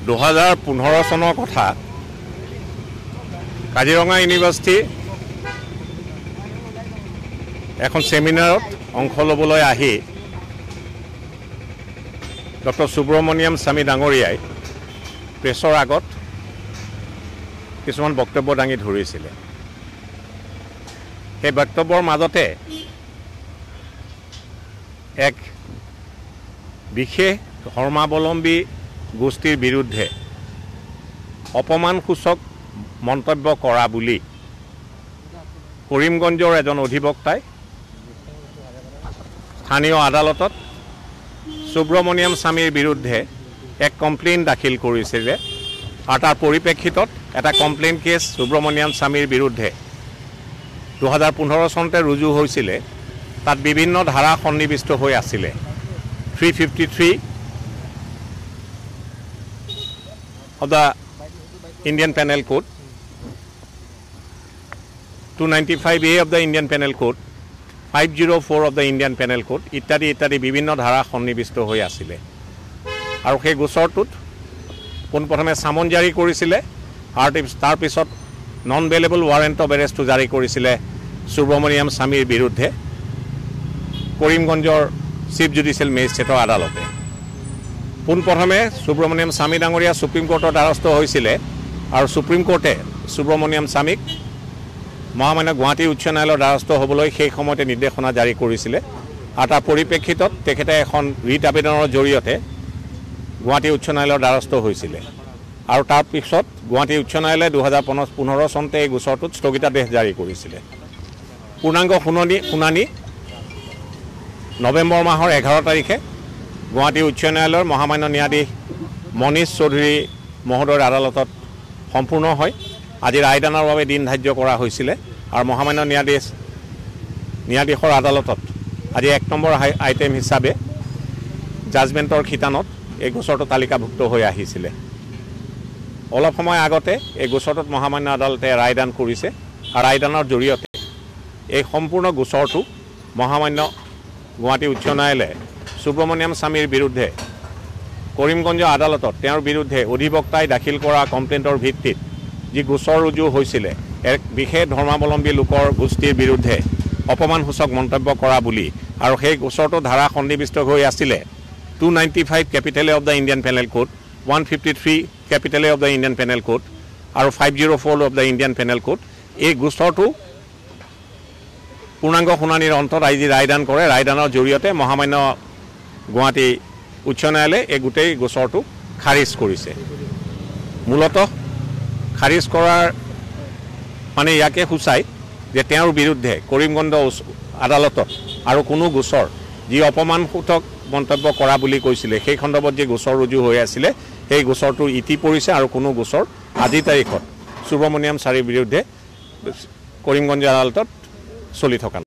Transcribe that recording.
2015 চনৰ কথা কাজিৰঙা ইউনিভাৰ্চিটি এখন সেমিনাৰত অংশ ল'বলৈ আহি ডক্টৰ সুব্ৰমণিয়াম স্বামী ডাঙৰীয়াই প্ৰেছৰ আগত কিছুমান বক্তব্য দাঙি ধৰিছিলে। সেই বক্তব্যৰ মাজতে এক বিশেষ ধৰ্মাৱলম্বী গোষ্ঠীৰ বিৰুদ্ধে অপমানসূচক মন্তব্য কৰা বুলি কৰিমগঞ্জৰ এজন অধিবক্তাই স্থানীয় আদালতত সুব্ৰমণিয়াম স্বামীৰ বিৰুদ্ধে এক কমপ্লেইন দাখিল কৰিছিলে আৰু তাৰ পৰিপ্ৰেক্ষিতত এটা কমপ্লেইন কেছ সুব্ৰমণিয়াম স্বামীৰ বিৰুদ্ধে 2015 চনতে ৰুজু হৈছিলে। তাত বিভিন্ন ধাৰা সন্নিৱিষ্ট হৈ আছিলে। 353 of the Indian Penal Code, 295A of the Indian Penal Code, 504 of the Indian Penal Code ইত্যাদি ইত্যাদি বিভিন্ন ধাৰা সন্নিৱিষ্ট হৈ আছিলে। আৰু সেই গোচৰটোত পোনপ্ৰথমে চামন জাৰি কৰিছিলে আৰু তাৰ পিছত নন বেলেবল ৱাৰেণ্ট অফ এৰেষ্টটো জাৰি কৰিছিলে সুব্ৰমণিয়াম স্বামীৰ বিৰুদ্ধে কৰিমগঞ্জৰ চিফ জুডিচিয়েল মেজিষ্ট্ৰেটৰ আদালতে। পোনপ্ৰথমে সুব্ৰমণিয়াম স্বামী ডাঙৰীয়া সুপ্ৰিম কোৰ্টৰ দ্বাৰস্থ হৈছিলে আৰু সুপ্ৰিম কোৰ্টে সুব্ৰমণিয়াম স্বামীক মহামান্য গুৱাহাটী উচ্চ ন্যায়ালয়ৰ দ্বাৰস্থ হ'বলৈ সেই সময়তে নিৰ্দেশনা জাৰি কৰিছিলে আৰু তাৰ পৰিপ্ৰেক্ষিতত তেখেতে এখন ৰিট আবেদনৰ জৰিয়তে গুৱাহাটী উচ্চ ন্যায়ালয়ৰ দ্বাৰস্থ হৈছিলে আৰু তাৰ পিছত গুৱাহাটী উচ্চ ন্যায়ালয়ে 2015 চনতে এই গোচৰটোত স্থগিতাদেশ জাৰি কৰিছিলে। পূৰ্ণাংগ শুনানি নৱেম্বৰ মাহৰ 11 তাৰিখে গুৱাহাটী উচ্চ ন্যায়ালয়ৰ মহামান্য ন্যায়াধীশ মনীষ চৌধুৰী মহোদয়ৰ আদালতত সম্পূৰ্ণ হয়। আজি ৰায়দানৰ বাবে দিন ধাৰ্য কৰা হৈছিলে আৰু মহামান্য ন্যায়াধীশৰ আদালতত আজি 1 নম্বৰ আইটেম হিচাপে জাজমেণ্টৰ খিতানত এই গোচৰটো তালিকাভুক্ত হৈ আহিছিলে। অলপ সময় আগতে এই গোচৰটোত মহামান্য আদালতে ৰায়দান কৰিছে আৰু ৰায়দানৰ জৰিয়তে এই সম্পূৰ্ণ গোচৰটো মহামান্য গুৱাহাটী উচ্চ ন্যায়ালয়ে সুব্ৰমণিয়াম স্বামীৰ বিৰুদ্ধে কৰিমগঞ্জ আদালতত তেওঁৰ বিৰুদ্ধে অধিবক্তাই দাখিল কৰা কমপ্লেইণ্টৰ ভিত্তিত যি গোচৰ ৰুজু হৈছিলে এক বিশেষ ধৰ্মাৱলম্বী লোকৰ গোষ্ঠীৰ বিৰুদ্ধে অপমানসূচক মন্তব্য কৰা বুলি আৰু সেই গোচৰটো ধাৰা সন্নিৱিষ্ট হৈ আছিলে 295 capital of the Indian panel code, 153 capital of the Indian panel code আৰু 504 of the Indian panel code. এই গোচৰটো পূৰ্ণাংগ শুনানিৰ অন্তত আজি ৰায়দান কৰে। ৰায়দানৰ জৰিয়তে মহামান্য গুৱাহাটী উচ্চ ন্যায়ালয়ে এই গোটেই গোচৰটো খাৰিজ কৰিছে। মূলতঃ খাৰিজ কৰাৰ মানে ইয়াকে সূচায় যে তেওঁৰ বিৰুদ্ধে কৰিমগঞ্জ আদালতত আৰু কোনো গোচৰ যি অপমানসূচক মন্তব্য কৰা বুলি কৈছিলে সেই সন্দৰ্ভত যি গোচৰ ৰুজু হৈ আছিলে সেই গোচৰটোৰ ইতি পৰিছে আৰু কোনো গোচৰ আজি তাৰিখত সুব্ৰমণিয়াম স্বামীৰ বিৰুদ্ধে কৰিমগঞ্জ আদালতত চলি থকা